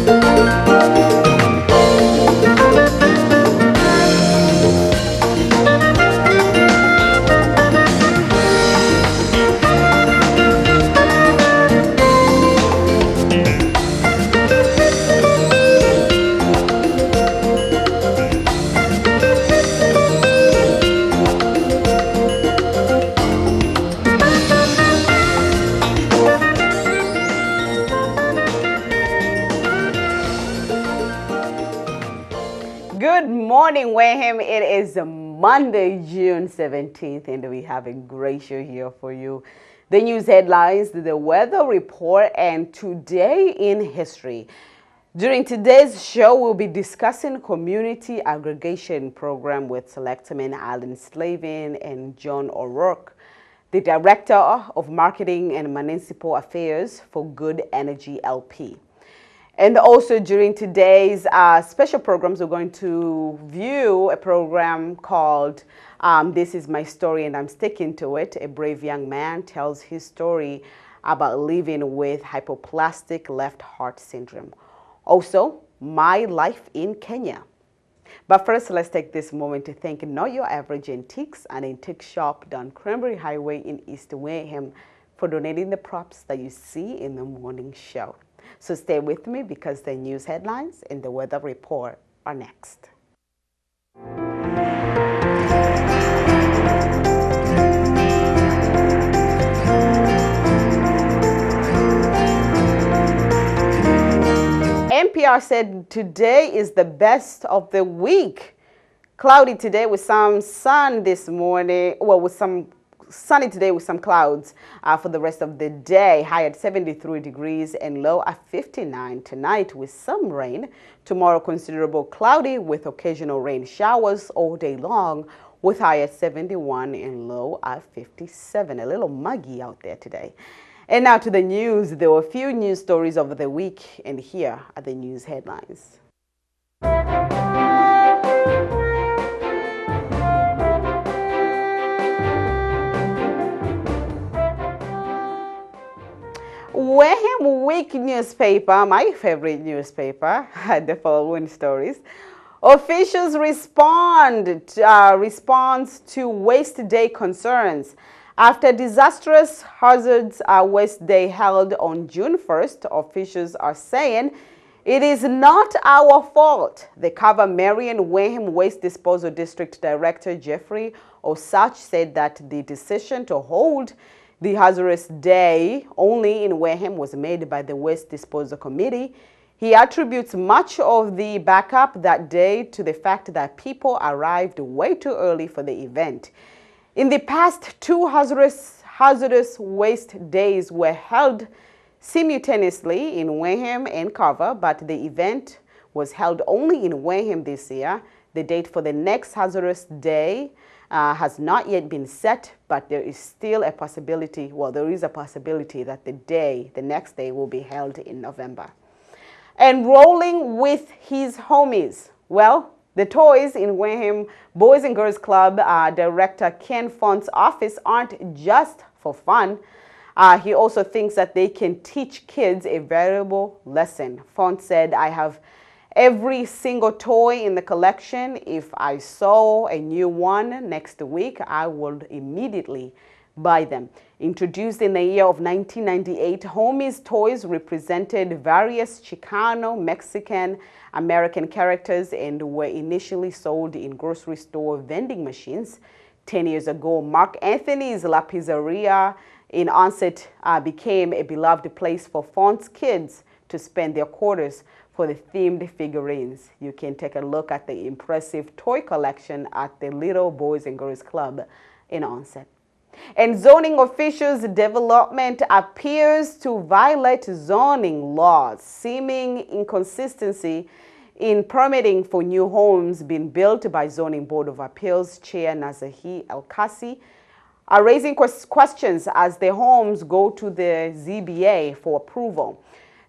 Good morning, Wareham. It is Monday, June 17th, and we have a great show here for you. The news headlines, the weather report, and today in history. During today's show, we'll be discussing community aggregation program with Selectman Alan Slavin and John O'Rourke, the Director of Marketing and Municipal Affairs for Good Energy LP. And also during today's special programs, we're going to view a program called This Is My Story and I'm Sticking to It. A brave young man tells his story about living with hypoplastic left heart syndrome. Also, my life in Kenya. But first, let's take this moment to thank Know Your Average Antiques, an antique shop down Cranberry Highway in East Wareham, for donating the props that you see in the morning show. So stay with me because the news headlines and the weather report are next. NPR said today is the best of the week. Cloudy today with some sun this morning, sunny today with some clouds for the rest of the day. High at 73 degrees and low at 59 tonight with some rain. Tomorrow considerable cloudy with occasional rain showers all day long with high at 71 and low at 57. A little muggy out there today. And now to the news. There were a few news stories over the week, and here are the news headlines. Wareham Week newspaper, my favorite newspaper, had the following stories. Officials responds to Waste Day concerns. After disastrous hazards Waste Day held on June 1st, officials are saying it is not our fault. The Cover Marion Wareham Waste Disposal District Director Jeffrey Osach said that the decision to hold the hazardous day only in Wareham was made by the Waste Disposal Committee. He attributes much of the backup that day to the fact that people arrived way too early for the event. In the past, two hazardous waste days were held simultaneously in Wareham and Carver, but the event was held only in Wareham this year. The date for the next hazardous day has not yet been set, but there is still a possibility, there is a possibility that the next day will be held in November. And rolling with his homies. Well, the toys in Wareham Boys and Girls Club Director Ken Font's office aren't just for fun. He also thinks that they can teach kids a valuable lesson. Font said, I have every single toy in the collection. If I saw a new one next week, I would immediately buy them. Introduced in the year of 1998, Homies toys represented various Chicano, Mexican, American characters and were initially sold in grocery store vending machines. 10 years ago, Mark Anthony's La Pizzeria in Onset became a beloved place for Font's kids to spend their quarters for the themed figurines. You can take a look at the impressive toy collection at the Little Boys and Girls Club in Onset. And zoning officials' development appears to violate zoning laws, seeming inconsistency in permitting for new homes being built by Zoning Board of Appeals Chair Nazahi El-Kasi are raising questions as the homes go to the ZBA for approval.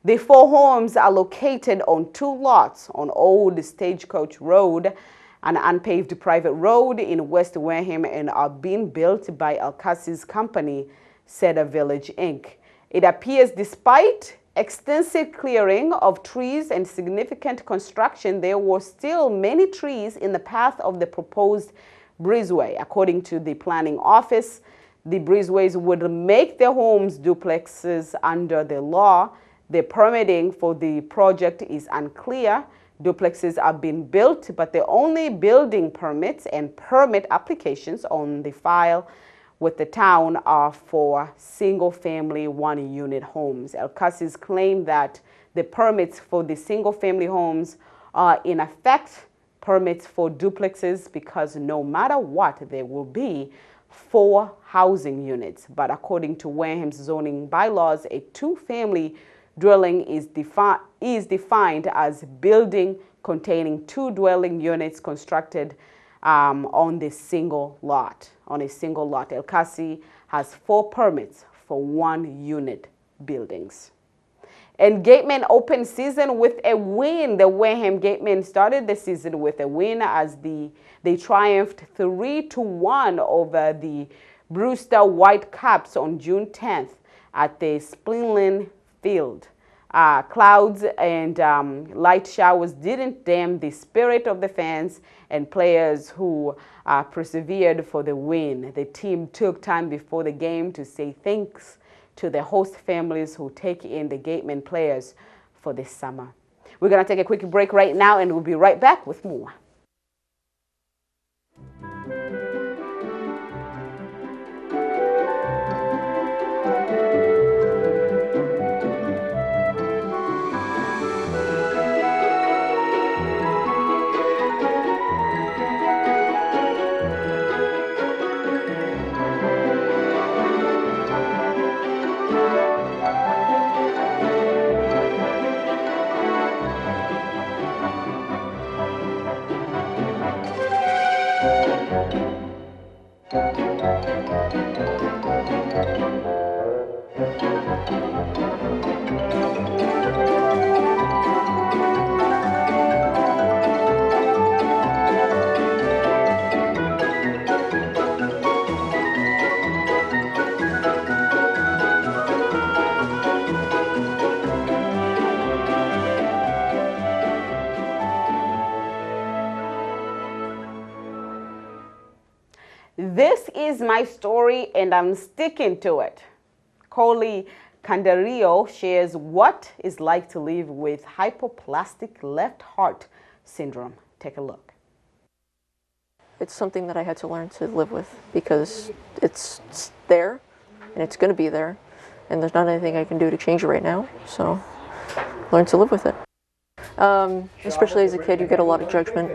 The 4 homes are located on 2 lots on Old Stagecoach Road, an unpaved private road in West Wareham, and are being built by El-Kasi's company, Cedar Village, Inc. It appears despite extensive clearing of trees and significant construction, there were still many trees in the path of the proposed breezeway. According to the planning office, the breezeways would make the homes duplexes under the law. The permitting for the project is unclear. Duplexes are being built, but the only building permits and permit applications on the file with the town are for single-family one-unit homes. El-Kassis claim that the permits for the single-family homes are in effect permits for duplexes because no matter what, there will be 4 housing units. But according to Wareham's zoning bylaws, a two-family dwelling is defined as building containing 2 dwelling units constructed on a single lot. El-Kassi has 4 permits for 1-unit buildings. And Gatemen opened season with a win. The Wareham Gatemen started the season with a win as they triumphed 3-1 over the Brewster Whitecaps on June 10th at the Spleenland Field. Clouds and light showers didn't dim the spirit of the fans and players who persevered for the win. The team took time before the game to say thanks to the host families who take in the Gatemen players for this summer. We're going to take a quick break right now, and we'll be right back with more. This is my story, and I'm sticking to it. Coley Candario shares what it's like to live with hypoplastic left heart syndrome. Take a look. It's something that I had to learn to live with because it's there, and it's going to be there, and there's not anything I can do to change it right now, so learn to live with it. Especially as a kid, you get a lot of judgment.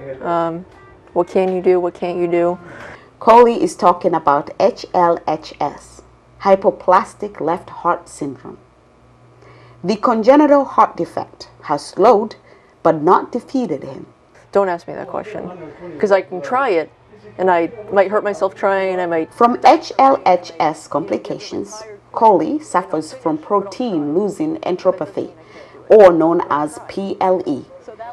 What can you do? What can't you do? Coley is talking about HLHS, hypoplastic left heart syndrome. The congenital heart defect has slowed but not defeated him. Don't ask me that question, because I can try it, and I might hurt myself trying, I might... From HLHS complications, Coley suffers from protein losing enteropathy, or known as PLE,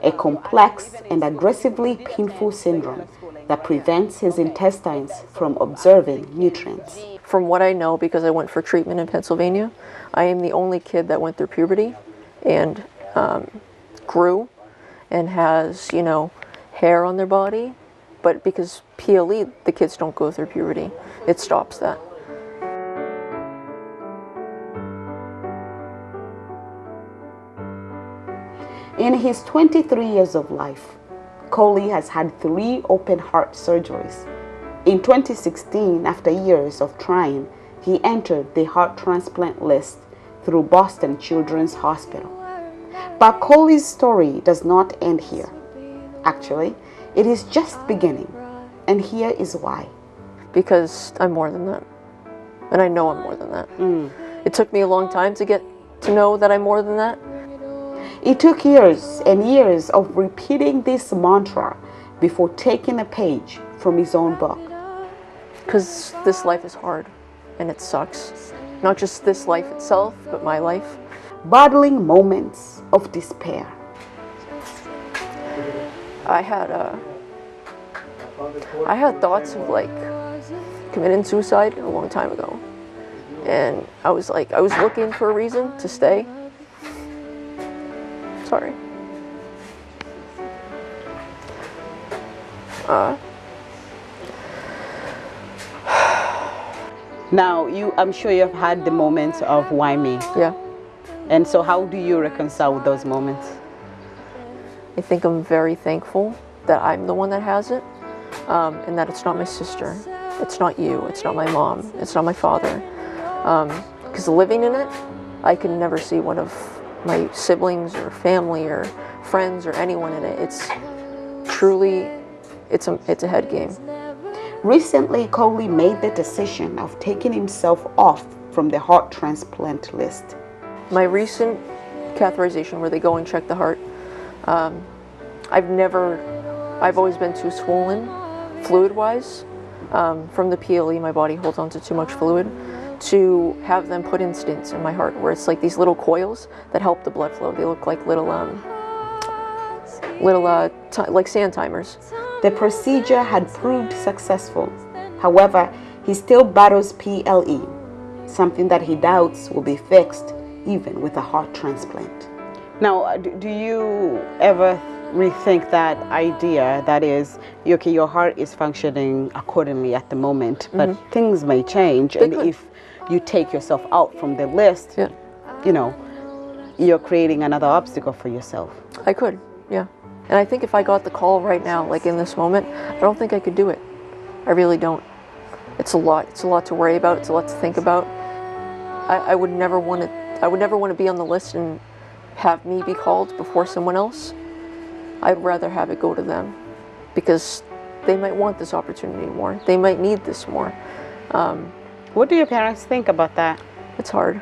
a complex and aggressively painful syndrome that prevents his intestines from absorbing nutrients. From what I know, because I went for treatment in Pennsylvania, I am the only kid that went through puberty and grew and has, you know, hair on their body. But because PLE, the kids don't go through puberty. It stops that. In his 23 years of life, Coley has had 3 open heart surgeries. In 2016, after years of trying, he entered the heart transplant list through Boston Children's Hospital. But Coley's story does not end here. Actually, it is just beginning, and here is why. Because I'm more than that, and I know I'm more than that. It took me a long time to get to know that I'm more than that. It took years and years of repeating this mantra before taking a page from his own book. Because this life is hard, and it sucks. Not just this life itself, but my life. Battling moments of despair. I had thoughts of like committing suicide a long time ago. And I was looking for a reason to stay. Sorry. Now, I'm sure you've had the moments of why me. Yeah. And so how do you reconcile with those moments? I think I'm very thankful that I'm the one that has it, and that it's not my sister, it's not you, it's not my mom, it's not my father. Because living in it, I can never see one of my siblings or family or friends or anyone in it. It's truly, it's a head game. Recently, Coley made the decision of taking himself off from the heart transplant list. My recent catheterization where they go and check the heart, I've always been too swollen fluid-wise. From the PLE, my body holds on to too much fluid. To have them put in stents in my heart where it's like these little coils that help the blood flow. They look like little like sand timers. The procedure had proved successful. However, he still battles PLE, something that he doubts will be fixed even with a heart transplant. Now, do you ever rethink that idea? That is, okay, your heart is functioning accordingly at the moment, but things may change, and if you take yourself out from the list, you know, you're creating another obstacle for yourself. I could, yeah. And I think if I got the call right now, like in this moment, I don't think I could do it. I really don't. It's a lot. It's a lot to worry about. It's a lot to think about. I would never want to be on the list and have me be called before someone else. I'd rather have it go to them because they might want this opportunity more. They might need this more. What do your parents think about that? It's hard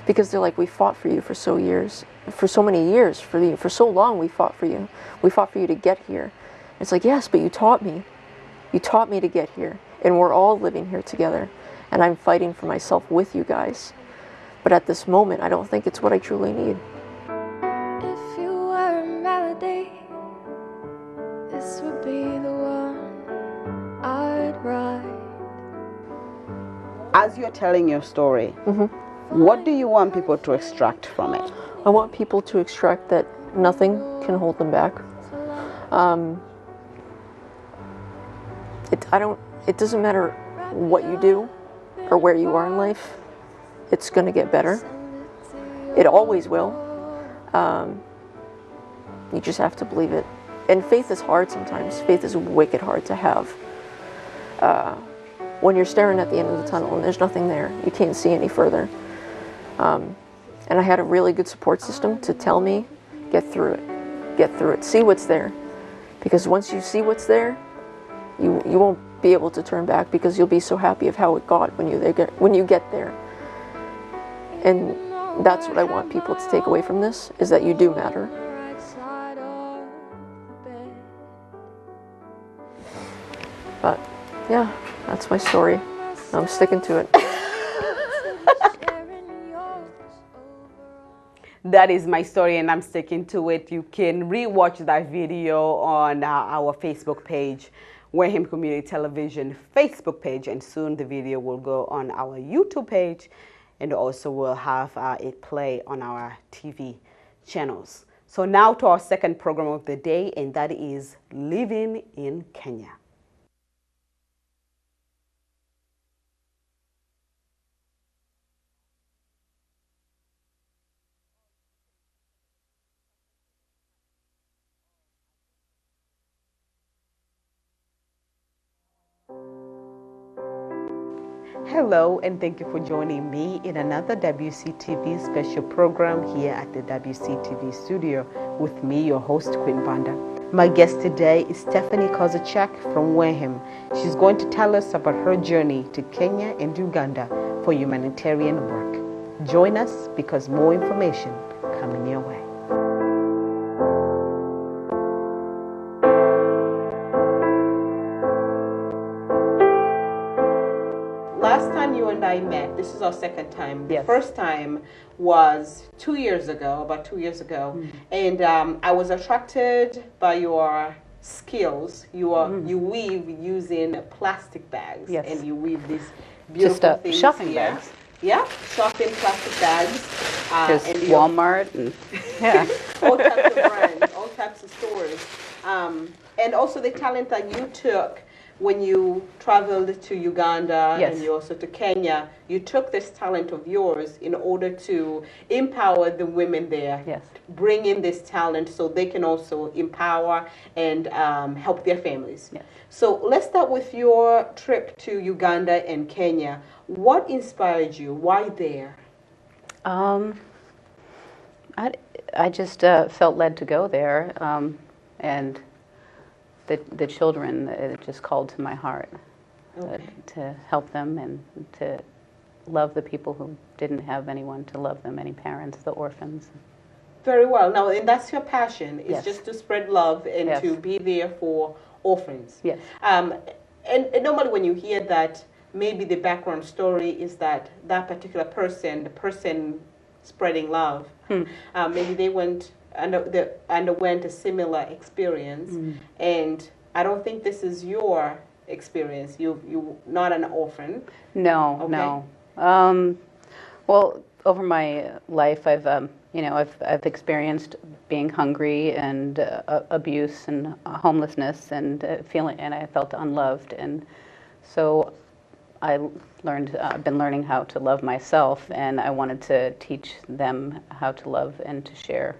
because they're like, we fought for you for so many years, for so long we fought for you. We fought for you to get here. It's like, yes, but you taught me. You taught me to get here, and we're all living here together, and I'm fighting for myself with you guys. But at this moment, I don't think it's what I truly need. If you were a melody, this would be the one I'd write. As you're telling your story, what do you want people to extract from it? I want people to extract that nothing can hold them back. It doesn't matter what you do or where you are in life, it's going to get better. It always will. You just have to believe it. And faith is hard sometimes. Faith is wicked hard to have. When you're staring at the end of the tunnel and there's nothing there, you can't see any further. And I had a really good support system to tell me, get through it, see what's there. Because once you see what's there, you won't be able to turn back because you'll be so happy of how it got when you get there. And that's what I want people to take away from this, is that you do matter. But yeah, that's my story. I'm sticking to it. That is my story, and I'm sticking to it. You can rewatch that video on our Facebook page, Wareham Community Television Facebook page, and soon the video will go on our YouTube page, and also we'll have it play on our TV channels. So now to our second program of the day, and that is Living in Kenya. Hello, and thank you for joining me in another WCTV special program here at the WCTV studio with me, your host, Queen Banda. My guest today is Stephanie Kozacek from Wareham. She's going to tell us about her journey to Kenya and Uganda for humanitarian work. Join us because more information coming your way. Last time you and I met, this is our second time. The first time was 2 years ago, about 2 years ago. And I was attracted by your skills. You weave using plastic bags. Yes. And you weave these beautiful Just things shopping here. bags. Yeah, shopping plastic bags. There's And Walmart and yeah. all types of brands, all types of stores. And also the talent that you took when you traveled to Uganda Yes. and you also to Kenya, you took this talent of yours in order to empower the women there. Yes. Bring in this talent so they can also empower and help their families. Yes. So let's start with your trip to Uganda and Kenya. What inspired you? Why there? I just felt led to go there, and the children, it just called to my heart to help them and to love the people who didn't have anyone to love them, any parents, the orphans. Very well. Now, and that's your passion, is Yes. just to spread love and Yes. to be there for orphans. Yes. And normally when you hear that, maybe the background story is that that particular person, the person spreading love, maybe they underwent a similar experience. And I don't think this is your experience. You're not an orphan. No, Okay. no. Well, over my life, I've experienced being hungry and abuse and homelessness and and I felt unloved, and so I've been learning how to love myself, and I wanted to teach them how to love and to share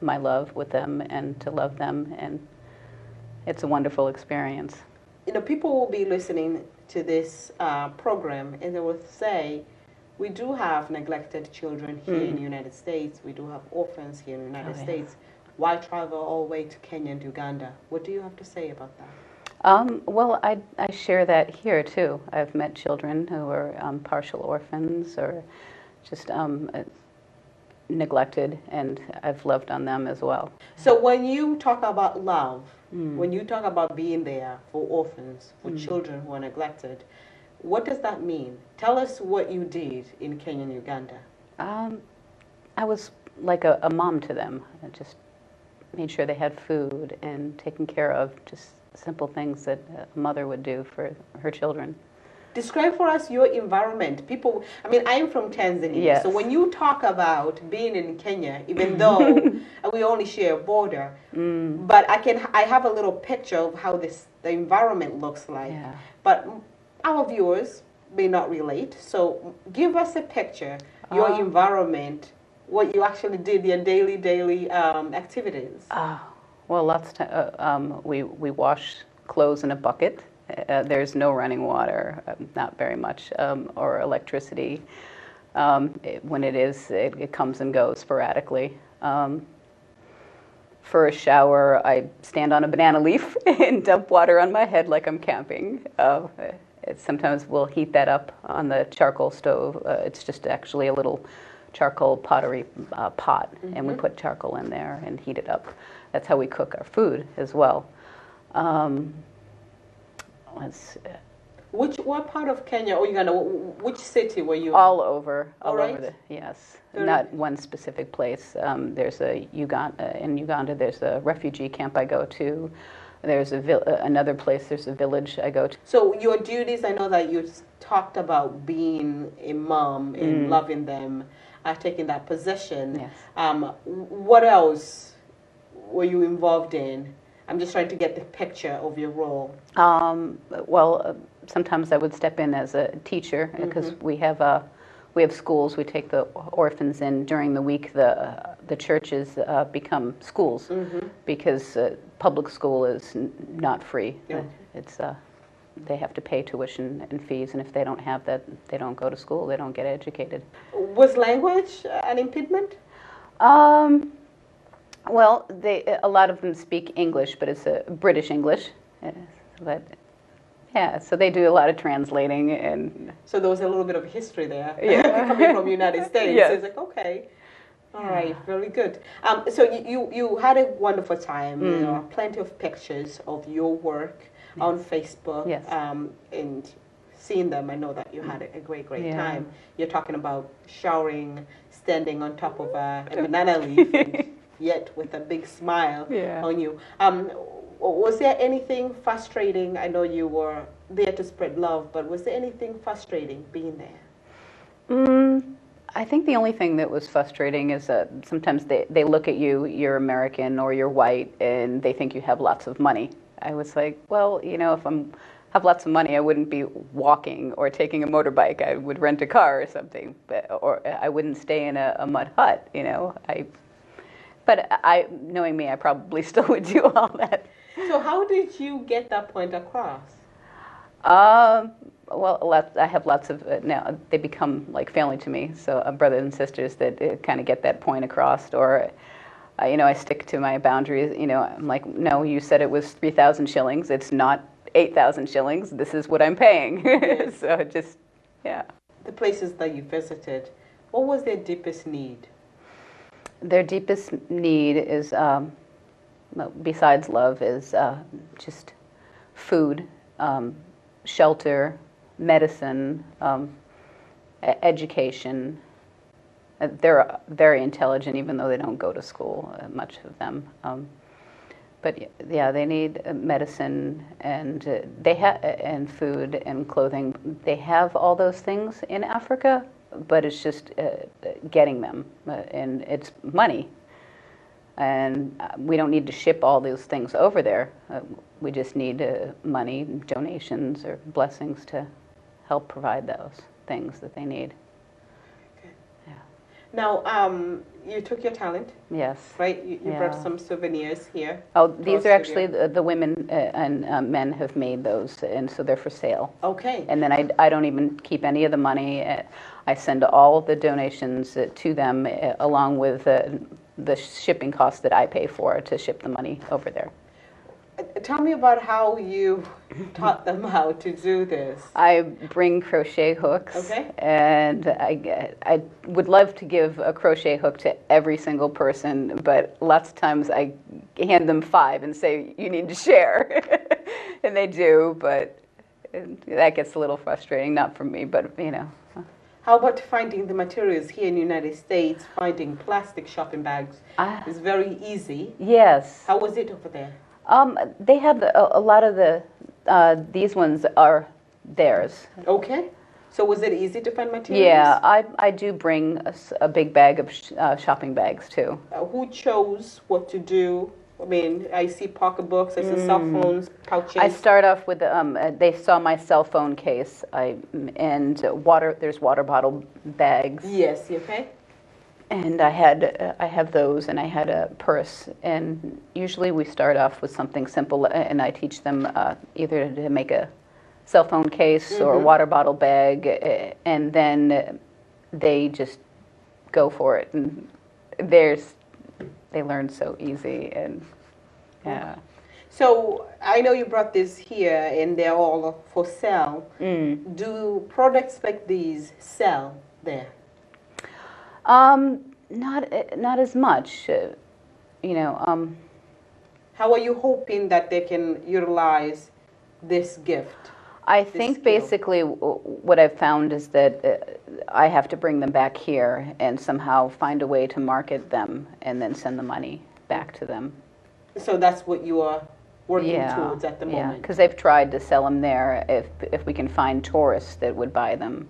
my love with them and to love them, and it's a wonderful experience. People will be listening to this program and they will say, we do have neglected children here in the United States. We do have orphans here in the United States. Why travel all the way to Kenya and Uganda? What do you have to say about that? Well, I share that here too. I've met children who are partial orphans or just neglected, and I've loved on them as well. So when you talk about love, when you talk about being there for orphans, for children who are neglected, what does that mean? Tell us what you did in Kenya and Uganda. I was like a mom to them. I just made sure they had food and taken care of, just simple things that a mother would do for her children. Describe for us your environment. People, I'm from Tanzania. Yes. So when you talk about being in Kenya, even though we only share a border, but I have a little picture of how the environment looks like. Yeah. But our viewers may not relate. So give us a picture, your environment, what you actually did, your daily activities. Well, lots of time. We wash clothes in a bucket. There's no running water, not very much, or electricity. When it is, it comes and goes sporadically. For a shower, I stand on a banana leaf and dump water on my head like I'm camping. Sometimes we'll heat that up on the charcoal stove. It's just actually a little charcoal pottery pot, and we put charcoal in there and heat it up. That's how we cook our food as well. What part of Kenya or Uganda? Which city were you? All over, All all right. over yes. Not one specific place. There's in Uganda. There's a refugee camp I go to. There's another place. There's a village I go to. So your duties. I know that you talked about being a mom and loving them, taking that position. Yes. What else were you involved in? I'm just trying to get the picture of your role. Well, sometimes I would step in as a teacher because we have schools. We take the orphans in during the week. The churches become schools because public school is not free. Yeah. It's they have to pay tuition and fees, and if they don't have that, they don't go to school. They don't get educated. Was language an impediment? Well, a lot of them speak English, but it's a British English. But yeah, so they do a lot of translating, and So there was a little bit of history there. Yeah. Coming from the United States. Yes. It's like, okay. All right, very good. So you had a wonderful time. There are plenty of pictures of your work on Facebook. Yes. And seeing them, I know that you had a great Yeah. time. You're talking about showering, standing on top of a banana leaf, and yet with a big smile Yeah. on you. Was there anything frustrating? I know you were there to spread love, but was there anything frustrating being there? I think the only thing that was frustrating is that sometimes they look at you, you're American or you're white, and they think you have lots of money. I was like, well, you know, if I'm have lots of money, I wouldn't be walking or taking a motorbike. I would rent a car or something, or I wouldn't stay in a mud hut, you know. Knowing me, I probably still would do all that. So how did you get that point across? Well, I have lots of now. They become like family to me. So brothers and sisters that kind of get that point across, or you know, I stick to my boundaries. You know, I'm like, no, you said it was 3,000 shillings. It's not 8,000 shillings. This is what I'm paying. Yes. So just, yeah. The places that you visited, what was their deepest need? Their deepest need is, besides love, is just food, shelter, medicine, education. They're very intelligent, even though they don't go to school, much of them. But yeah, they need medicine, and and food and clothing. They have all those things in Africa, but it's just getting them, and it's money. And we don't need to ship all those things over there. We just need money, donations, or blessings to help provide those things that they need. Okay. Yeah. Now, you took your talent, Yes. right? You brought Yeah. some souvenirs here. Oh, these to are our actually studio. the women and men have made those, and so they're for sale. Okay. And then I don't even keep any of the money. I send all the donations to them, along with the shipping costs that I pay for to ship the money over there. Tell me about how you taught them how to do this. I bring crochet hooks, Okay. and I would love to give a crochet hook to every single person, but lots of times I hand them 5 and say, you need to share. And they do, but that gets a little frustrating, not for me, but you know. How about finding the materials here in the United States? Finding plastic shopping bags is very easy. Yes. How was it over there? They have a lot of these ones are theirs. Okay. So was it easy to find materials? Yeah, I do bring a big bag of shopping bags too. Who chose what to do? I mean, I see pocketbooks, I see cell phones, pouches. I start off with they saw my cell phone case, and water. There's water bottle bags. Yes, okay. And I have those, and I had a purse. And usually we start off with something simple, and I teach them either to make a cell phone case or a water bottle bag, and then they just go for it. And they learn so easy, and yeah. So I know you brought this here, and they're all for sale. Do products like these sell there? Not as much, you know. How are you hoping that they can utilize this gift? I think basically what I've found is that I have to bring them back here and somehow find a way to market them and then send the money back to them. So that's what you are working towards at the Yeah, moment? because they've tried to sell them there if we can find tourists that would buy them.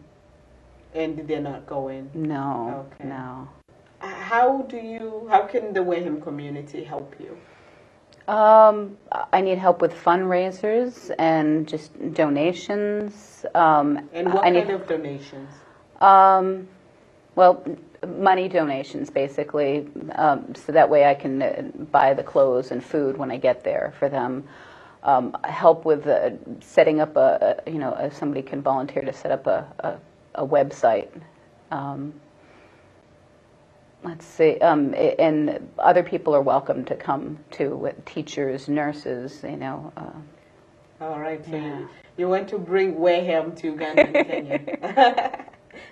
And they're not going? No, Okay. no. How can the Wareham community help you? I need help with fundraisers and just donations. And what kind of donations? Well, money donations, basically, so that way I can buy the clothes and food when I get there for them. Help with setting up if somebody can volunteer to set up a website. Let's see, and other people are welcome to come too, teachers, nurses, you know. All right, so Yeah. you want to bring Wareham to Uganda and Kenya.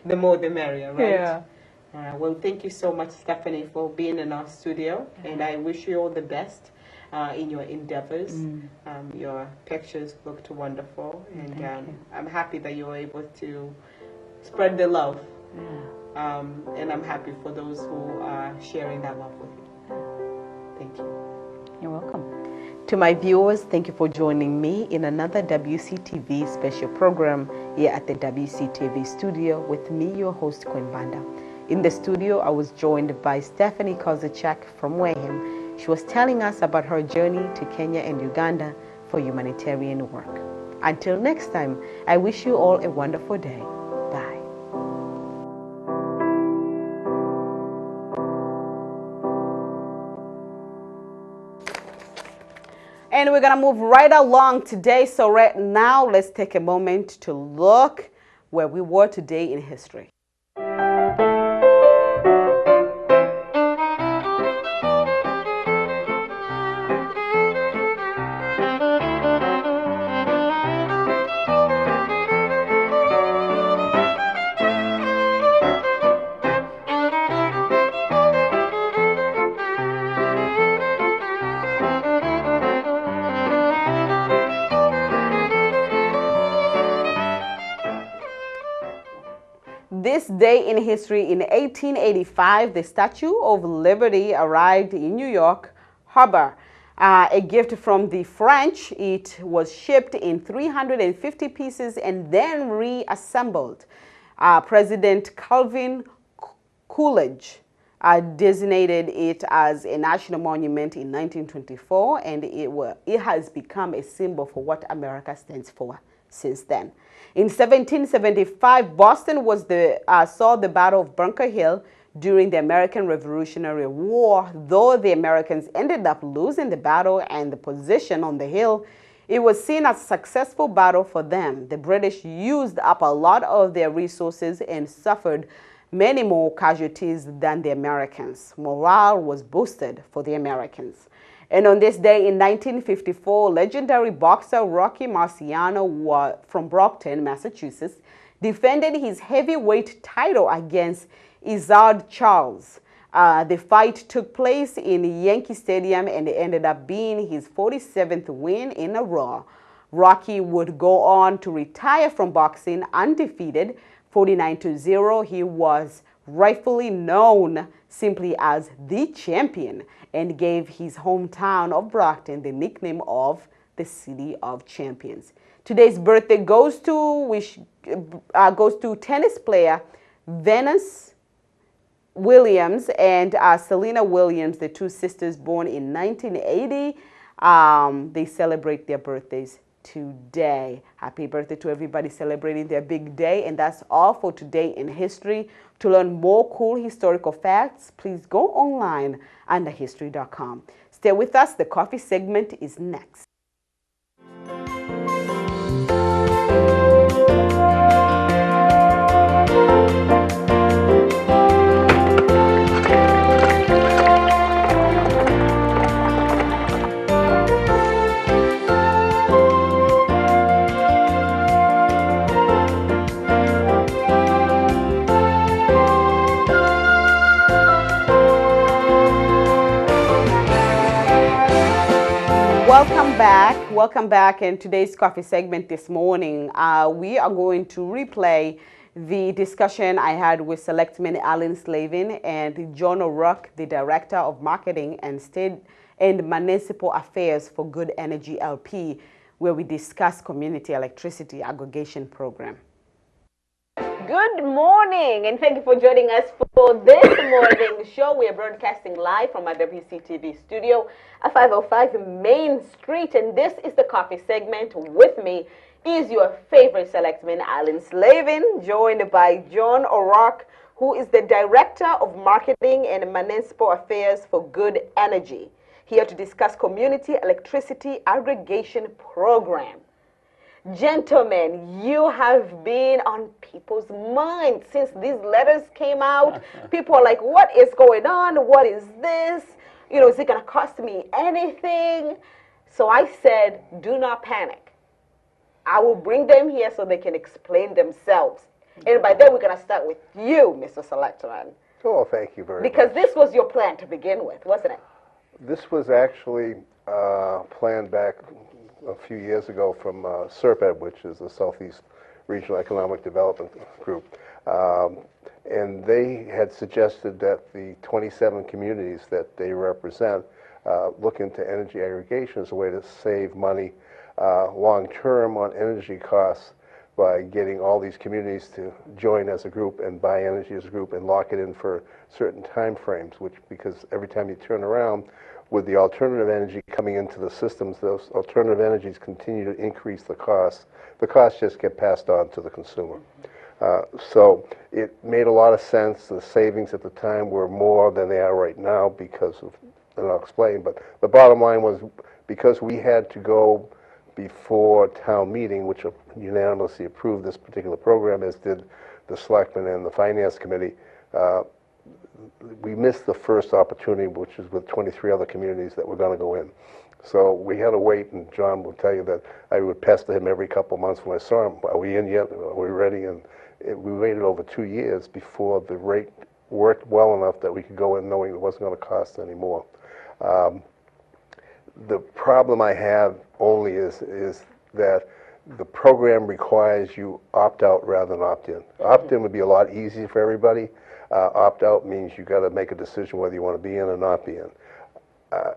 The more the merrier, right? Yeah. Well, thank you so much, Stephanie, for being in our studio, and I wish you all the best in your endeavors. Your pictures looked wonderful, and I'm happy that you were able to spread the love. And I'm happy for those who are sharing that love with you. Thank you. You're welcome. To my viewers, thank you for joining me in another WCTV special program here at the WCTV studio with me, your host, Queen Banda. In the studio, I was joined by Stephanie Kozacek from Wareham. She was telling us about her journey to Kenya and Uganda for humanitarian work. Until next time, I wish you all a wonderful day. Bye. And we're gonna move right along today. So right now, let's take a moment to look where we were today in history. This day in history, in 1885, the Statue of Liberty arrived in New York Harbor. A gift from the French. It was shipped in 350 pieces and then reassembled. President Calvin Coolidge designated it as a national monument in 1924, and it has become a symbol for what America stands for since then. In 1775, Boston saw the Battle of Bunker Hill during the American Revolutionary War. Though the Americans ended up losing the battle and the position on the hill, it was seen as a successful battle for them. The British used up a lot of their resources and suffered many more casualties than the Americans. Morale was boosted for the Americans. And on this day in 1954, legendary boxer Rocky Marciano from Brockton, Massachusetts, defended his heavyweight title against Izzard Charles. The fight took place in Yankee Stadium and it ended up being his 47th win in a row. Rocky would go on to retire from boxing undefeated, 49-0. He was rightfully known simply as the champion and gave his hometown of Brockton the nickname of the City of Champions. Today's birthday goes to tennis player Venus Williams and Serena Williams, the two sisters born in 1980. They celebrate their birthdays today. Happy birthday to everybody celebrating their big day. And that's all for today in history. To learn more cool historical facts, please go online under history.com. Stay with us. The coffee segment is next. Welcome back. In today's coffee segment this morning, we are going to replay the discussion I had with Selectman Alan Slavin and John O'Rourke, the Director of Marketing and State and Municipal Affairs for Good Energy LP, where we discuss community electricity aggregation program. Good morning, and thank you for joining us for this morning's show. We are broadcasting live from our WCTV studio at 505 Main Street, and this is the coffee segment. With me is your favorite selectman, Alan Slavin, joined by John O'Rourke, who is the Director of Marketing and Municipal Affairs for Good Energy, here to discuss community electricity aggregation program. Gentlemen, you have been on people's minds since these letters came out. People are like, what is going on? What is this? You know, is it going to cost me anything? So I said, do not panic. I will bring them here so they can explain themselves. And by then, we're going to start with you, Mr. Selectman. Oh, thank you very much. Because this was your plan to begin with, wasn't it? This was actually planned back a few years ago from SERPED, which is the Southeast Regional Economic Development Group. And they had suggested that the 27 communities that they represent look into energy aggregation as a way to save money long-term on energy costs by getting all these communities to join as a group and buy energy as a group and lock it in for certain time frames, because every time you turn around with the alternative energy coming into the systems, those alternative energies continue to increase the costs. The costs just get passed on to the consumer. So it made a lot of sense. The savings at the time were more than they are right now because of, and I'll explain, but the bottom line was because we had to go before town meeting, which unanimously approved this particular program, as did the selectmen and the finance committee, we missed the first opportunity, which is with 23 other communities that were going to go in. So we had to wait, and John will tell you that I would pester him every couple of months when I saw him. Are we in yet? Are we ready? And we waited over 2 years before the rate worked well enough that we could go in knowing it wasn't going to cost any more. The problem I have only is that the program requires you opt out rather than opt in. Opt in would be a lot easier for everybody. Opt out means you got to make a decision whether you want to be in or not be in.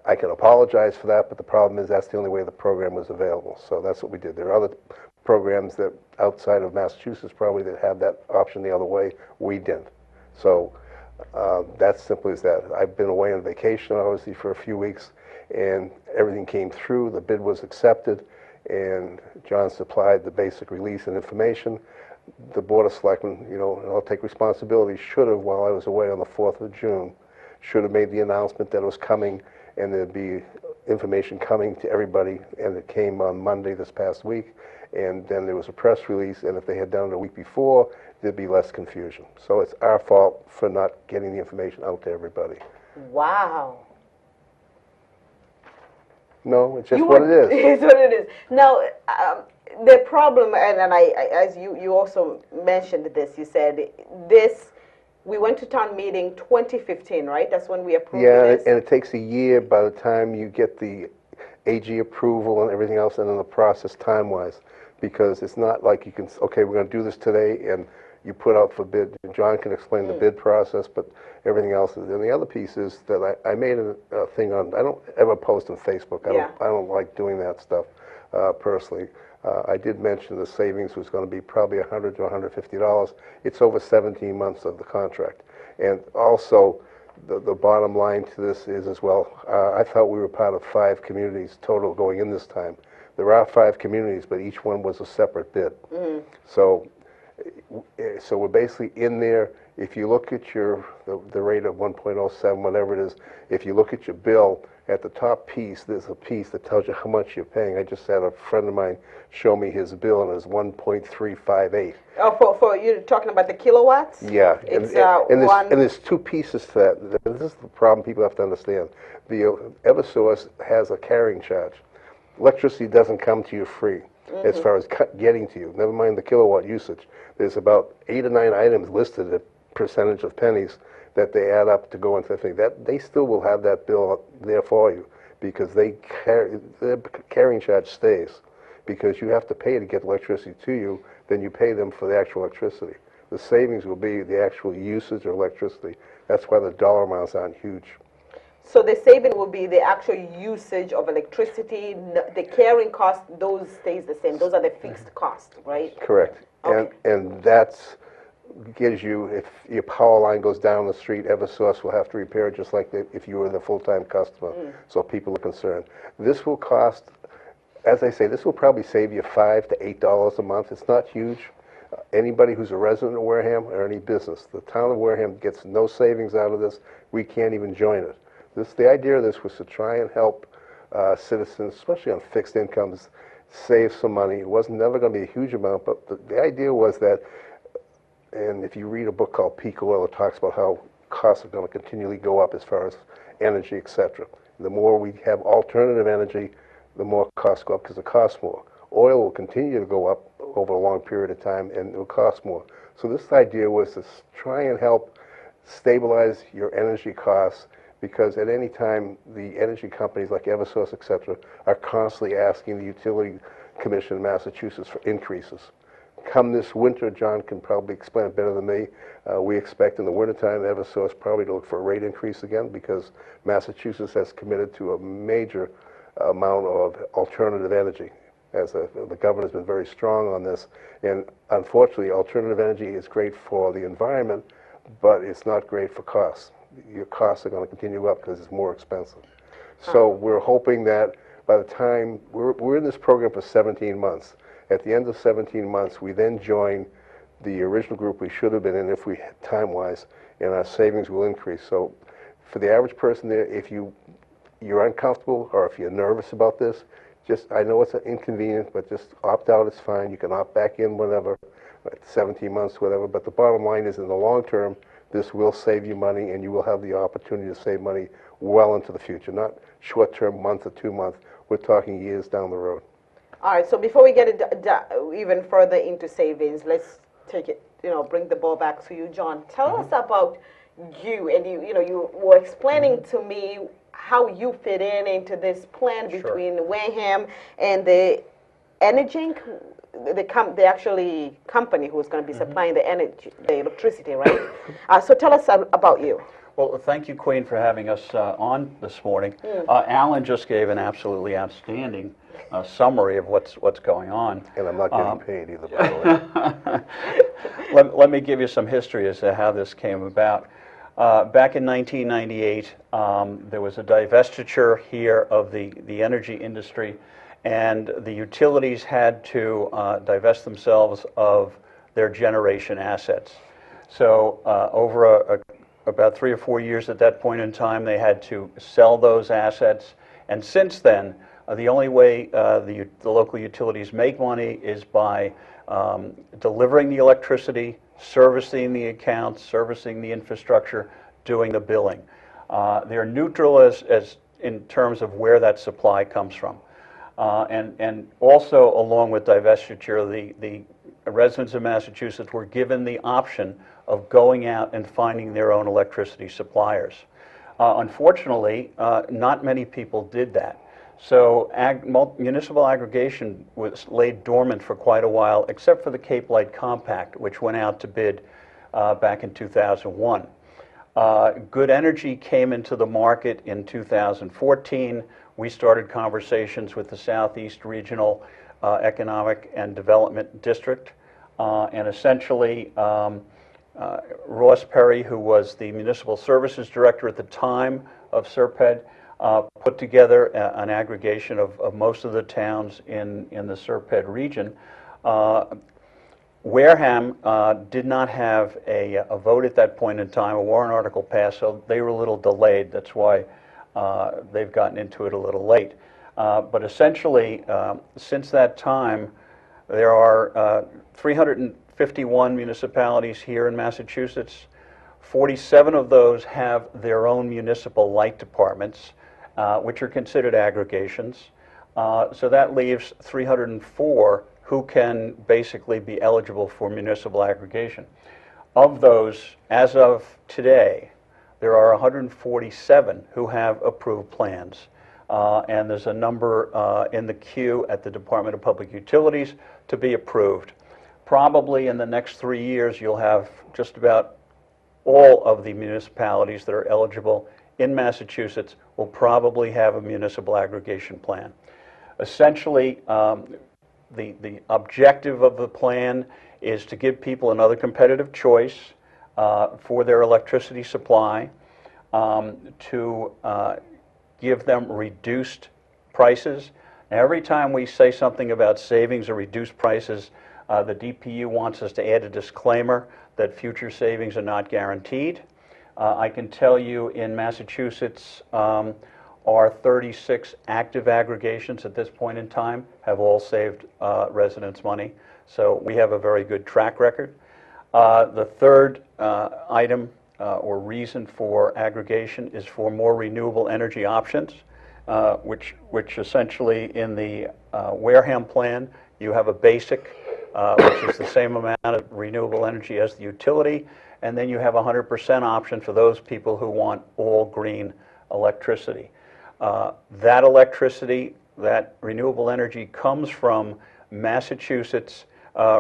I can apologize for that, but the problem is that's the only way the program was available. So that's what we did. There are other programs that outside of Massachusetts probably that have that option the other way. We didn't. So that's simply as that. I've been away on vacation, obviously, for a few weeks, and everything came through. The bid was accepted, and John supplied the basic release and information. The Board of Selectmen, and I'll take responsibility, should have, while I was away on the 4th of June, should have made the announcement that it was coming, and there'd be information coming to everybody, and it came on Monday this past week, and then there was a press release, and if they had done it a week before, there'd be less confusion. So it's our fault for not getting the information out to everybody. Wow. No, it's just what it is. It's what it is. Now, the problem, and I, as you also mentioned this, you said this, we went to town meeting 2015, right? That's when we approved this? Yeah, and it takes a year by the time you get the AG approval and everything else, and then the process time-wise, because it's not like you can, okay, we're going to do this today, and you put out for bid. John can explain the bid process, but everything else is. And the other piece is that I made a thing on, I don't ever post on Facebook. I don't like doing that stuff personally. I did mention the savings was going to be probably $100 to $150. It's over 17 months of the contract. And also, the bottom line to this is as well, I thought we were part of 5 communities total going in this time. There are 5 communities, but each one was a separate bid. So we're basically in there. If you look at the rate of 1.07, whatever it is, if you look at your bill, at the top piece, there's a piece that tells you how much you're paying. I just had a friend of mine show me his bill, and it's 1.358. Oh, for you're talking about the kilowatts? Yeah, It's and there's 2 pieces to that. This is the problem people have to understand. The Eversource has a carrying charge. Electricity doesn't come to you free as far as getting to you. Never mind the kilowatt usage. There's about 8 or 9 items listed at percentage of pennies that they add up to go into the thing. That they still will have that bill there for you because their carrying charge stays, because you have to pay to get electricity to you, then you pay them for the actual electricity. The savings will be the actual usage of electricity. That's why the dollar amounts aren't huge. So the saving will be the actual usage of electricity, the carrying cost, those stays the same. Those are the fixed costs, right? Correct. Okay. And that's gives you, if your power line goes down the street, Eversource will have to repair it just like if you were the full-time customer. So people are concerned. This will cost, as I say, this will probably save you $5 to $8 a month. It's not huge. Anybody who's a resident of Wareham or any business, the town of Wareham gets no savings out of this. We can't even join it. The idea of this was to try and help citizens, especially on fixed incomes, save some money. It wasn't never going to be a huge amount, but the idea was that, and if you read a book called Peak Oil, it talks about how costs are going to continually go up as far as energy, etc. The more we have alternative energy, the more costs go up because it costs more. Oil will continue to go up over a long period of time, and it will cost more. So this idea was to try and help stabilize your energy costs, because at any time the energy companies like Eversource, etc., are constantly asking the Utility Commission in Massachusetts for increases. come this winter, John can probably explain it better than me, we expect in the wintertime Eversource probably to look for a rate increase again because Massachusetts has committed to a major amount of alternative energy. The governor's been very strong on this, and unfortunately alternative energy is great for the environment, but it's not great for costs. Your costs are going to continue up because it's more expensive. So we're hoping that by the time, we're in this program for 17 months. At the end of 17 months, we then join the original group we should have been in if we had time-wise, and our savings will increase. So for the average person there, if you're uncomfortable or if you're nervous about this, I know it's inconvenient, but just opt out, it's fine. You can opt back in whenever, 17 months, whatever. But the bottom line is in the long term, this will save you money, and you will have the opportunity to save money well into the future, not short-term, month or 2 months. We're talking years down the road. All right, so before we get even further into savings, let's take it, bring the ball back to you, John. Tell us about you, and you were explaining to me how you fit into this plan between Wareham and the Energy, the actually company who's going to be supplying the energy, the electricity, right? So tell us about you. Well, thank you, Queen, for having us on this morning. Alan just gave an absolutely outstanding summary of what's going on. And I'm not getting paid either, by the way. Let me give you some history as to how this came about. Back in 1998, there was a divestiture here of the energy industry, and the utilities had to divest themselves of their generation assets. So over about 3 or 4 years at that point in time, they had to sell those assets. And since then, the only way the local utilities make money is by delivering the electricity, servicing the accounts, servicing the infrastructure, doing the billing. They're neutral as in terms of where that supply comes from. And also, along with divestiture, the residents of Massachusetts were given the option of going out and finding their own electricity suppliers. Unfortunately, not many people did that. So municipal aggregation was laid dormant for quite a while, except for the Cape Light Compact, which went out to bid back in 2001. Good Energy came into the market in 2014. We started conversations with the Southeast Regional Economic and Development District, and essentially Ross Perry, who was the Municipal Services Director at the time of SERPED, put together an aggregation of most of the towns in the SERPED region. Wareham did not have a vote at that point in time. A warrant article passed, so they were a little delayed. That's why they've gotten into it a little late. But essentially, since that time, there are 351 municipalities here in Massachusetts. 47 of those have their own municipal light departments, which are considered aggregations. So that leaves 304 who can basically be eligible for municipal aggregation. Of those, as of today, there are 147 who have approved plans. And there's a number in the queue at the Department of Public Utilities to be approved. Probably in the next 3 years, you'll have just about all of the municipalities that are eligible in Massachusetts will probably have a municipal aggregation plan. Essentially, the objective of the plan is to give people another competitive choice for their electricity supply, to give them reduced prices. Now, every time we say something about savings or reduced prices, the DPU wants us to add a disclaimer that future savings are not guaranteed. I can tell you in Massachusetts, our 36 active aggregations at this point in time have all saved residents money. So we have a very good track record. The third item or reason for aggregation is for more renewable energy options, which essentially in the Wareham plan, you have a basic, which is the same amount of renewable energy as the utility, and then you have a 100% option for those people who want all green electricity. That electricity, that renewable energy comes from Massachusetts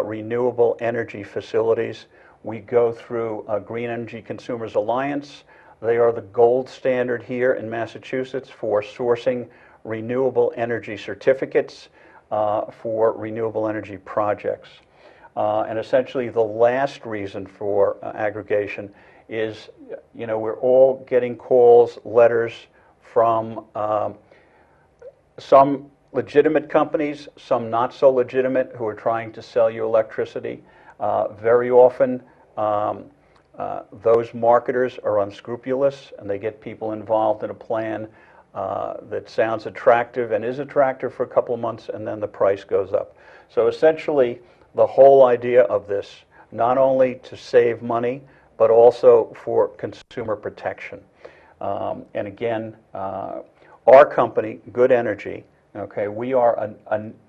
renewable energy facilities. We go through Green Energy Consumers Alliance. They are the gold standard here in Massachusetts for sourcing renewable energy certificates for renewable energy projects. And essentially the last reason for aggregation is, you know, we're all getting calls, letters from some legitimate companies, some not so legitimate, who are trying to sell you electricity. Very often, those marketers are unscrupulous, and they get people involved in a plan that sounds attractive and is attractive for a couple of months, and then the price goes up. So essentially, the whole idea of this, not only to save money, but also for consumer protection. And again, our company, Good Energy, okay, we are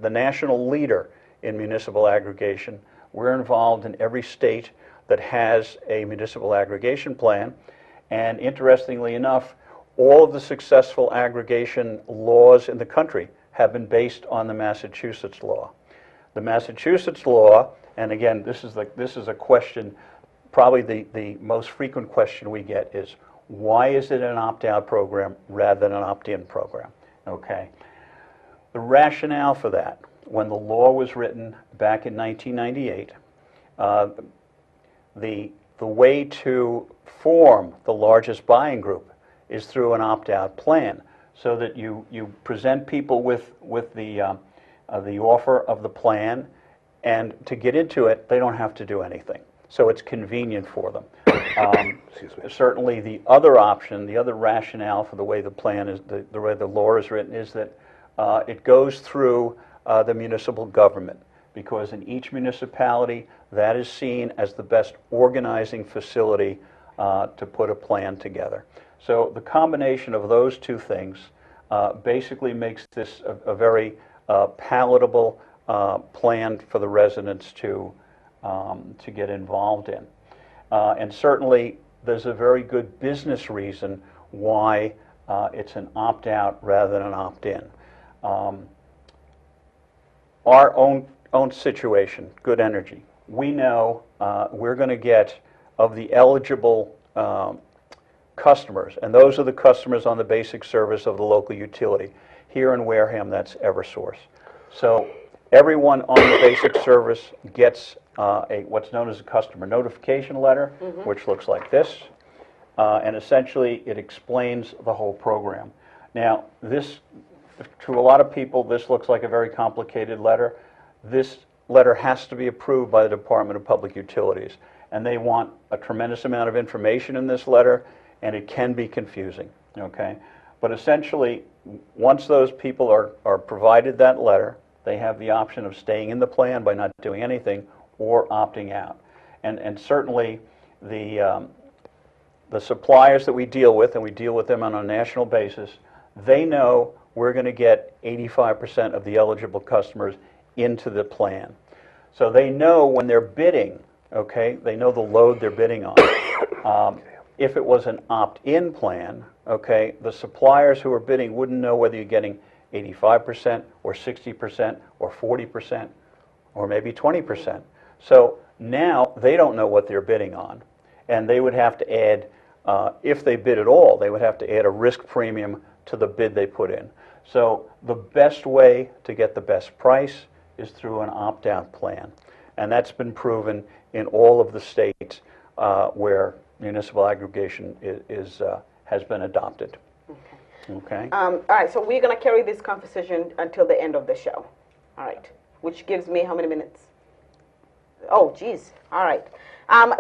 the national leader in municipal aggregation. We're involved in every state that has a municipal aggregation plan. And interestingly enough, all of the successful aggregation laws in the country have been based on the Massachusetts law. The Massachusetts law, and again, this is a question, probably the most frequent question we get is, why is it an opt-out program rather than an opt-in program? Okay. The rationale for that, when the law was written back in 1998, the way to form the largest buying group is through an opt-out plan, so that you present people with the offer of the plan, and to get into it, they don't have to do anything. So it's convenient for them. Certainly the other option, the other rationale for the way the plan is, the way the law is written, is that it goes through the municipal government, because in each municipality, that is seen as the best organizing facility to put a plan together. So the combination of those two things basically makes this a very palatable plan for the residents to get involved in. And certainly, there's a very good business reason why it's an opt-out rather than an opt-in. Our own situation, Good Energy, we know we're going to get, of the eligible customers, and those are the customers on the basic service of the local utility. Here in Wareham, that's Eversource. So everyone on the basic service gets what's known as a customer notification letter, which looks like this, and essentially it explains the whole program. Now, this, to a lot of people, this looks like a very complicated letter. This letter has to be approved by the Department of Public Utilities, and they want a tremendous amount of information in this letter, and it can be confusing, okay? But essentially, once those people are provided that letter, they have the option of staying in the plan by not doing anything, or opting out. And certainly the suppliers that we deal with, and we deal with them on a national basis, they know we're going to get 85% of the eligible customers into the plan. So they know when they're bidding, okay, they know the load they're bidding on. If it was an opt-in plan, okay, the suppliers who are bidding wouldn't know whether you're getting 85% or 60% or 40% or maybe 20%. So now they don't know what they're bidding on, and they would have to add, if they bid at all, they would have to add a risk premium to the bid they put in. So the best way to get the best price is through an opt-out plan, and that's been proven in all of the states where municipal aggregation has been adopted. Okay. All right, so we're going to carry this conversation until the end of the show. All right, which gives me how many minutes? Oh, geez. All right.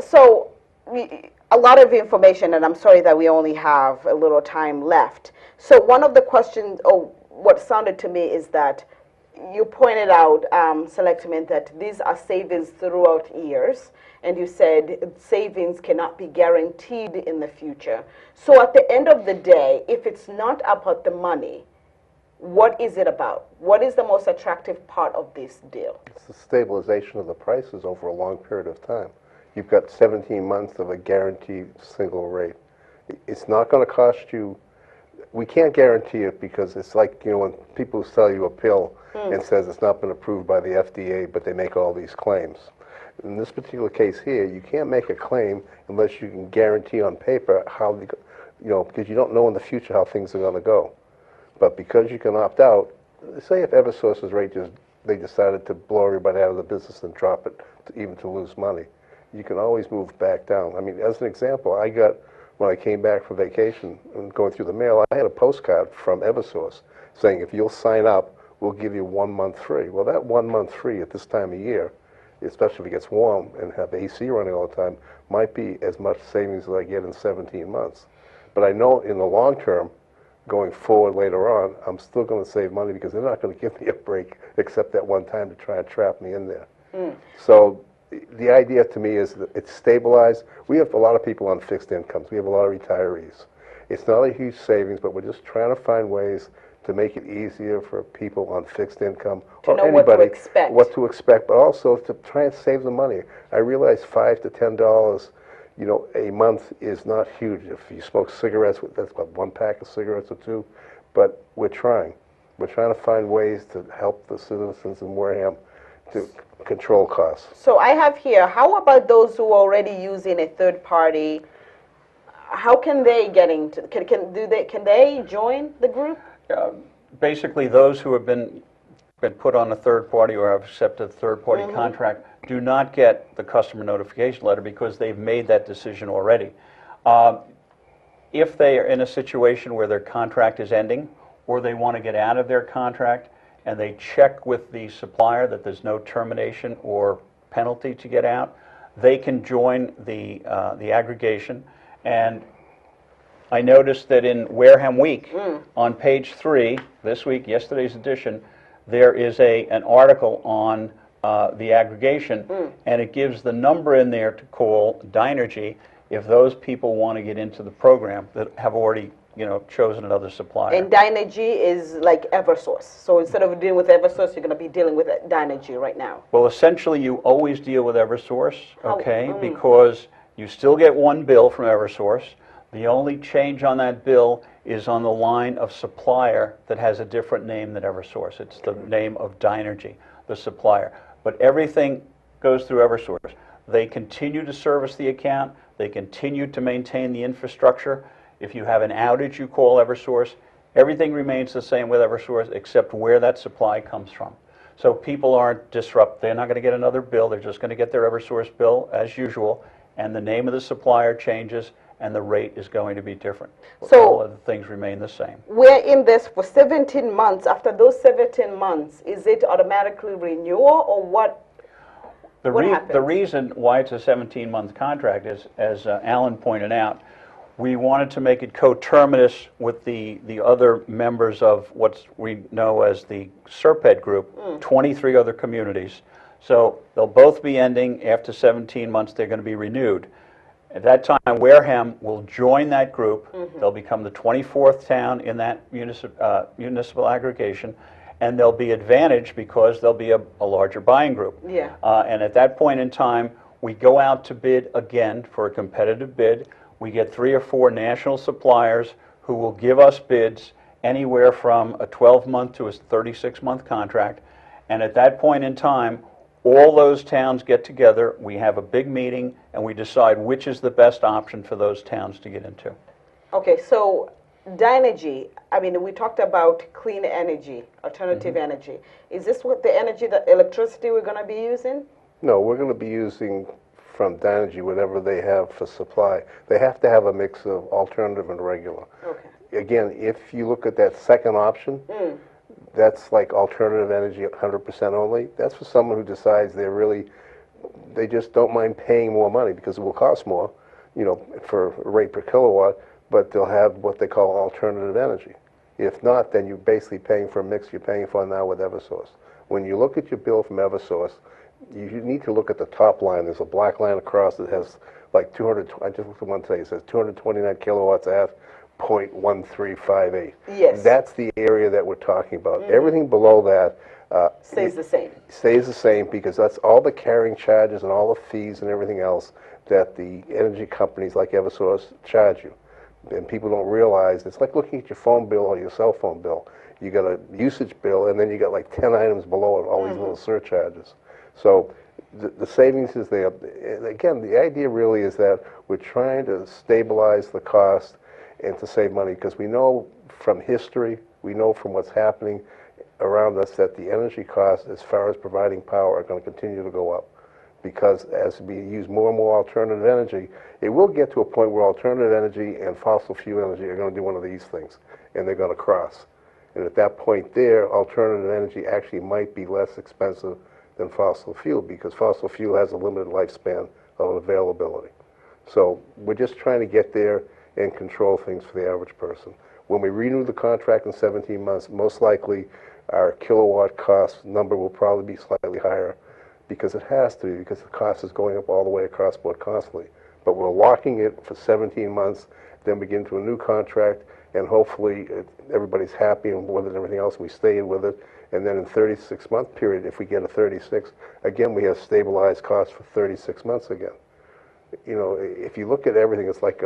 So a lot of information, and I'm sorry that we only have a little time left. So one of the questions, what sounded to me is that you pointed out, Selectman, that these are savings throughout years, and you said savings cannot be guaranteed in the future. So at the end of the day, if it's not about the money, what is it about? What is the most attractive part of this deal? It's the stabilization of the prices over a long period of time. You've got 17 months of a guaranteed single rate. It's not going to cost you we can't guarantee it because it's like, when people sell you a pill and says it's not been approved by the FDA, but they make all these claims. In this particular case here, you can't make a claim unless you can guarantee on paper how, because you don't know in the future how things are going to go. But because you can opt out, say if Eversource's rate they decided to blow everybody out of the business and drop it even to lose money, you can always move back down. I mean, as an example, when I came back from vacation and going through the mail, I had a postcard from Eversource saying, if you'll sign up, we'll give you 1 month free. Well, that 1 month free at this time of year, especially if it gets warm and have AC running all the time, might be as much savings as I get in 17 months. But I know in the long term, going forward later on, I'm still going to save money because they're not going to give me a break except that one time to try and trap me in there. So the idea to me is that it's stabilized. We have a lot of people on fixed incomes. We have a lot of retirees. It's not a huge savings, but we're just trying to find ways to make it easier for people on fixed income To or know anybody what to expect. but also to try and save the money. I realize $5 to $10, a month is not huge. If you smoke cigarettes, that's about 1 pack of cigarettes or 2, but we're trying. We're trying to find ways to help the citizens in Wareham to control costs. So I have here, how about those who are already using a third party? How can they get into, can they join the group? Basically, those who have been put on a third party or have accepted a third party contract do not get the customer notification letter because they've made that decision already. If they are in a situation where their contract is ending or they want to get out of their contract and they check with the supplier that there's no termination or penalty to get out, they can join the aggregation. And I noticed that in Wareham Week, on page 3, this week, yesterday's edition, there is an article on the aggregation, and it gives the number in there to call Dynergy if those people want to get into the program that have already chosen another supplier. And Dynergy is like Eversource. So instead of dealing with Eversource, you're going to be dealing with Dynergy right now. Well, essentially, you always deal with Eversource, okay, because you still get one bill from Eversource. The only change on that bill is on the line of supplier that has a different name than Eversource. It's the name of Dynergy, the supplier. But everything goes through Eversource. They continue to service the account. They continue to maintain the infrastructure. If you have an outage, you call Eversource. Everything remains the same with Eversource except where that supply comes from. So people aren't disrupted. They're not going to get another bill. They're just going to get their Eversource bill as usual, and the name of the supplier changes, and the rate is going to be different. So all other things remain the same. We're in this for 17 months. After those 17 months, is it automatically renewal or what? The reason why it's a 17-month contract is, as Alan pointed out, we wanted to make it coterminous with the other members of what we know as the SERPED group, 23 other communities. So they'll both be ending after 17 months. They're going to be renewed. At that time, Wareham will join that group. They'll become the 24th town in that municipal aggregation, and they'll be advantaged because there'll be a larger buying group. Yeah. And at that point in time, we go out to bid again for a competitive bid. We get 3 or 4 national suppliers who will give us bids anywhere from a 12-month to a 36-month contract. And at that point in time, all those towns get together, we have a big meeting, and we decide which is the best option for those towns to get into. Okay, so Dynergy, I mean, we talked about clean energy, alternative energy. Is this what the energy, the electricity we're going to be using? No, we're going to be using from Dynergy whatever they have for supply. They have to have a mix of alternative and regular. Okay. Again, if you look at that second option, that's like alternative energy 100% only. That's for someone who decides they just don't mind paying more money because it will cost more, for a rate per kilowatt, but they'll have what they call alternative energy. If not, then you're basically paying for a mix you're paying for now with Eversource. When you look at your bill from Eversource, you need to look at the top line. There's a black line across that has like 200, I just looked at one today, it says 229 kilowatts at 0.1358. Yes. That's the area that we're talking about. Everything below that Stays the same. Stays the same because that's all the carrying charges and all the fees and everything else that the energy companies like Eversource charge you. and people don't realize, it's like looking at your phone bill or your cell phone bill. You got a usage bill, and then you got like 10 items below it, all these little surcharges. So the savings is there. And again, the idea really is that we're trying to stabilize the cost and to save money, because we know from history, we know from what's happening around us that the energy costs, as far as providing power, are going to continue to go up. Because as we use more and more alternative energy, it will get to a point where alternative energy and fossil fuel energy are going to do one of these things, and they're going to cross. And at that point there, alternative energy actually might be less expensive than fossil fuel, because fossil fuel has a limited lifespan of availability. So we're just trying to get there and control things for the average person. When we renew the contract in 17 months, most likely our kilowatt cost number will probably be slightly higher, because it has to be, because the cost is going up all the way across board constantly. But we're locking it for 17 months, then we get into a new contract, and hopefully everybody's happy and with it and everything else, we stay with it. And then in 36-month period, if we get a 36, again, we have stabilized costs for 36 months again. You know, if you look at everything, it's like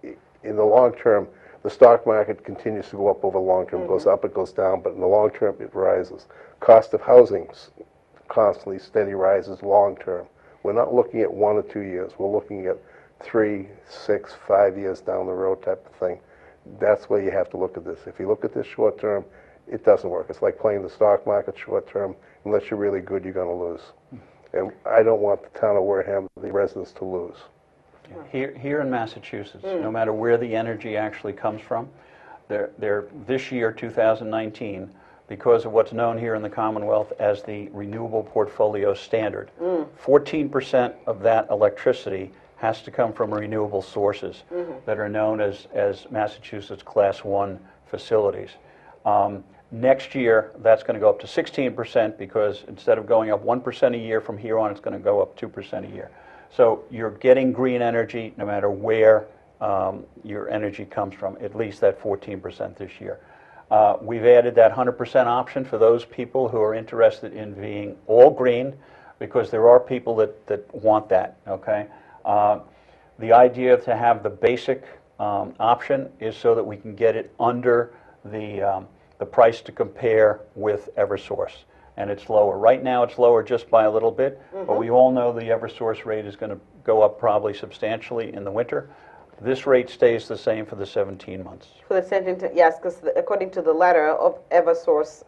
in the long term, the stock market continues to go up over the long term. It goes up, it goes down, but in the long term, it rises. Cost of housing constantly steady rises long term. We're not looking at 1 or 2 years. We're looking at 3, 6, 5 years down the road type of thing. That's where you have to look at this. If you look at this short term, it doesn't work. It's like playing the stock market short term. Unless you're really good, you're going to lose. And I don't want the town of Wareham, the residents, to lose. Here in Massachusetts, no matter where the energy actually comes from, this year, 2019, because of what's known here in the Commonwealth as the Renewable Portfolio Standard, 14% of that electricity has to come from renewable sources that are known as Massachusetts Class 1 facilities. Next year, that's going to go up to 16%, because instead of going up 1% a year from here on, it's going to go up 2% a year. So you're getting green energy no matter where your energy comes from, at least that 14% this year. We've added that 100% option for those people who are interested in being all green, because there are people that want that, okay? The idea to have the basic option is so that we can get it under the price to compare with Eversource, and it's lower. Right now it's lower just by a little bit, but we all know the Eversource rate is going to go up probably substantially in the winter. This rate stays the same for the 17 months. For the 17, yes, because according to the letter of Eversource,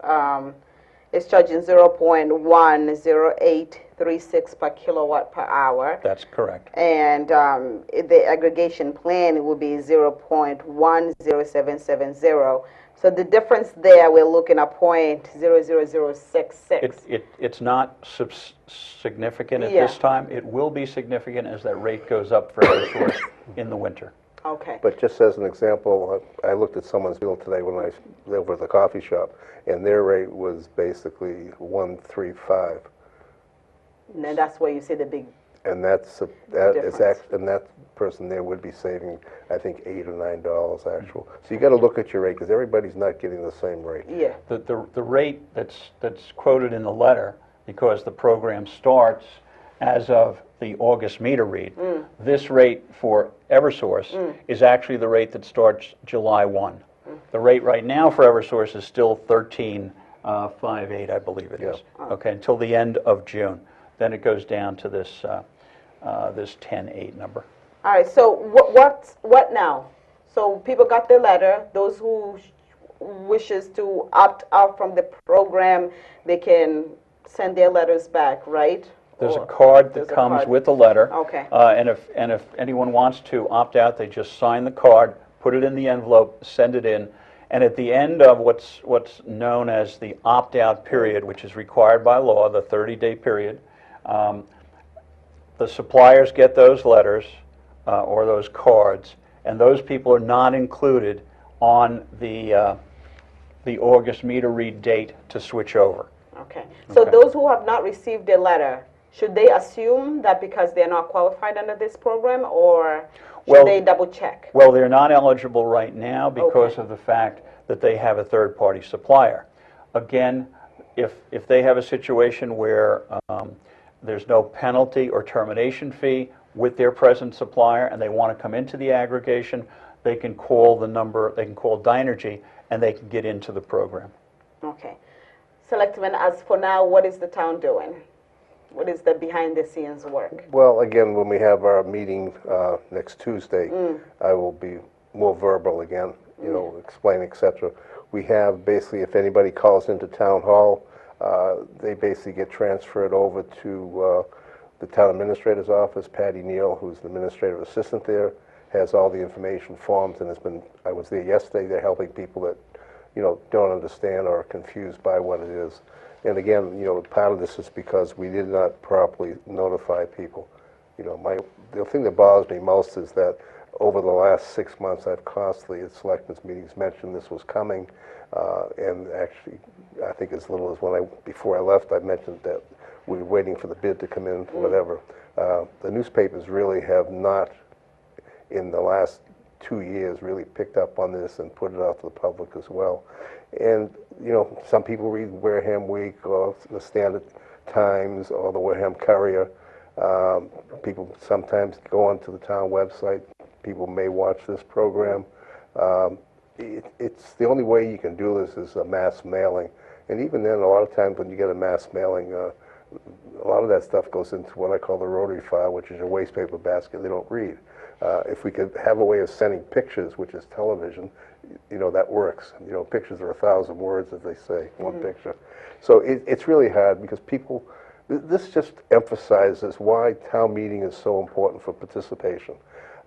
it's charging 0.10836 per kilowatt per hour. That's correct. And the aggregation plan will be 0.10770. So the difference there, we're looking at 0.00066. It's not significant at this time. It will be significant as that rate goes up for Eversource in the winter. Okay. But just as an example, I looked at someone's bill today when I was over at the coffee shop, and their rate was basically 135. And that's where you see the big And that person there would be saving, I think, $8 or $9 actual. So you got to look at your rate, because everybody's not getting the same rate. Yeah. The rate that's quoted in the letter, because the program starts as of the August meter read, this rate for Eversource is actually the rate that starts July 1. The rate right now for Eversource is still 13.58, I believe it is. Okay, until the end of June. Then it goes down to this 10.8 number. All right, so what now? So people got their letter. Those who wishes to opt out from the program, they can send their letters back, right? There's a card that comes with the letter. Okay. And if anyone wants to opt out, they just sign the card, put it in the envelope, send it in, and at the end of what's known as the opt-out period, which is required by law, the 30-day period, the suppliers get those letters or those cards, and those people are not included on the August meter read date to switch over. Okay. So those who have not received a letter, should they assume that because they're not qualified under this program, or should they double check? Well, they're not eligible right now because of the fact that they have a third-party supplier. Again, if they have a situation where there's no penalty or termination fee with their present supplier and they want to come into the aggregation, they can call the number, they can call Dynergy, and they can get into the program. Okay. Selectman, as for now, what is the town doing? What is the behind-the-scenes work? Well, again, when we have our meeting next Tuesday, I will be more verbal again, you know, explain, etc. We have basically, if anybody calls into town hall, they basically get transferred over to the town administrator's office. Patty Neal, who's the administrative assistant there, has all the information forms, and I was there yesterday. They're helping people that, you know, don't understand or are confused by what it is. And again, you know, part of this is because we did not properly notify people. You know, the thing that bothers me most is that over the last 6 months, I've constantly at selectmen's meetings mentioned this was coming, and actually, I think as little as before I left, I mentioned that we were waiting for the bid to come in, whatever. The newspapers really have not, in the last 2 years, really picked up on this and put it out to the public as well. And, you know, some people read Wareham Week or the Standard Times or the Wareham Courier. People sometimes go onto the town website. People may watch this program. It's the only way you can do this is a mass mailing. And even then, a lot of times when you get a mass mailing, a lot of that stuff goes into what I call the rotary file, which is a waste paper basket they don't read. If we could have a way of sending pictures, which is television, you know, that works. You know, pictures are 1,000 words, as they say, one picture. So it's really hard because people, this just emphasizes why town meeting is so important for participation,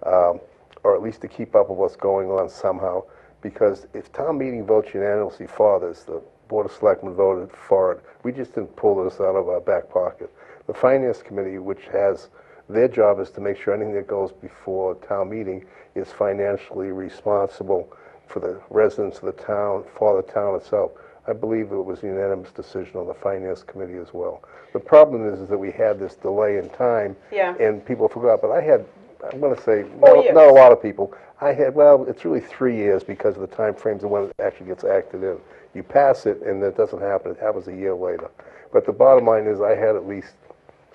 or at least to keep up with what's going on somehow. Because if town meeting votes unanimously for this, the Board of Selectmen voted for it, we just didn't pull this out of our back pocket. The Finance Committee, which has their job is to make sure anything that goes before town meeting is financially responsible for the residents of the town, for the town itself. I believe it was a unanimous decision on the Finance Committee as well. The problem is that we had this delay in time, and people forgot. But I'm going to say, not a lot of people. Well, it's really 3 years because of the time frames of when it actually gets acted in. You pass it, and it doesn't happen. It happens a year later. But the bottom line is I had at least,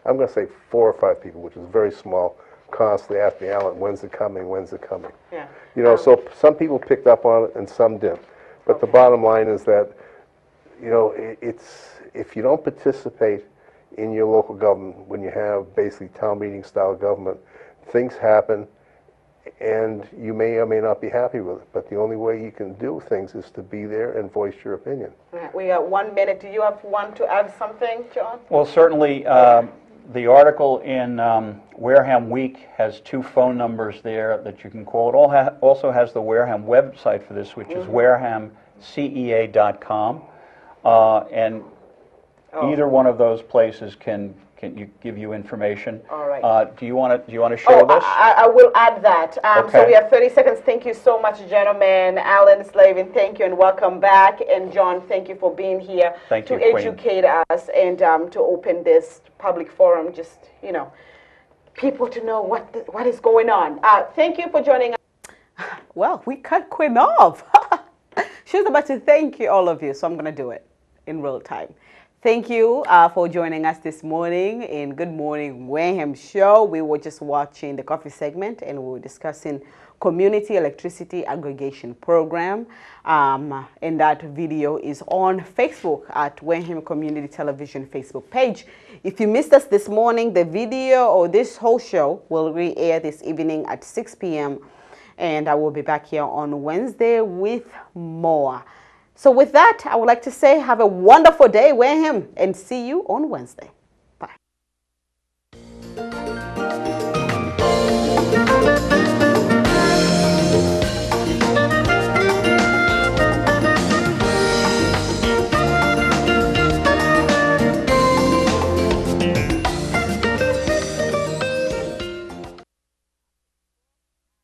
I'm going to say 4 or 5 people, which is very small, constantly ask me, Alan, when's it coming, when's it coming? Yeah. You know, so some people picked up on it and some didn't. But the bottom line is that, you know, if you don't participate in your local government, when you have basically town meeting style government, things happen and you may or may not be happy with it. But the only way you can do things is to be there and voice your opinion. We got 1 minute. Do you want to add something, John? Well, certainly, the article in Wareham Week has 2 phone numbers there that you can call. It also has the Wareham website for this, which is warehamcea.com. And either one of those places can give you information. All right. Do you want to show this? I will add that. So Okay. we have 30 seconds. Thank you so much, gentlemen. Alan Slavin, thank you and welcome back. And John, thank you for being here Thank to you, Queen. educate us and to open this public forum. Just, you know, people to know what is going on. Thank you for joining us. Well, we cut Queen off. She was about to thank you, all of you, so I'm going to do it in real time. Thank you for joining us this morning in Good Morning Wareham show. We were just watching the coffee segment and we were discussing community electricity aggregation program. And that video is on Facebook at Wareham Community Television Facebook page. If you missed us this morning, the video or this whole show will re-air this evening at 6 p.m. And I will be back here on Wednesday with more. So with that, I would like to say have a wonderful day, Wareham, and see you on Wednesday.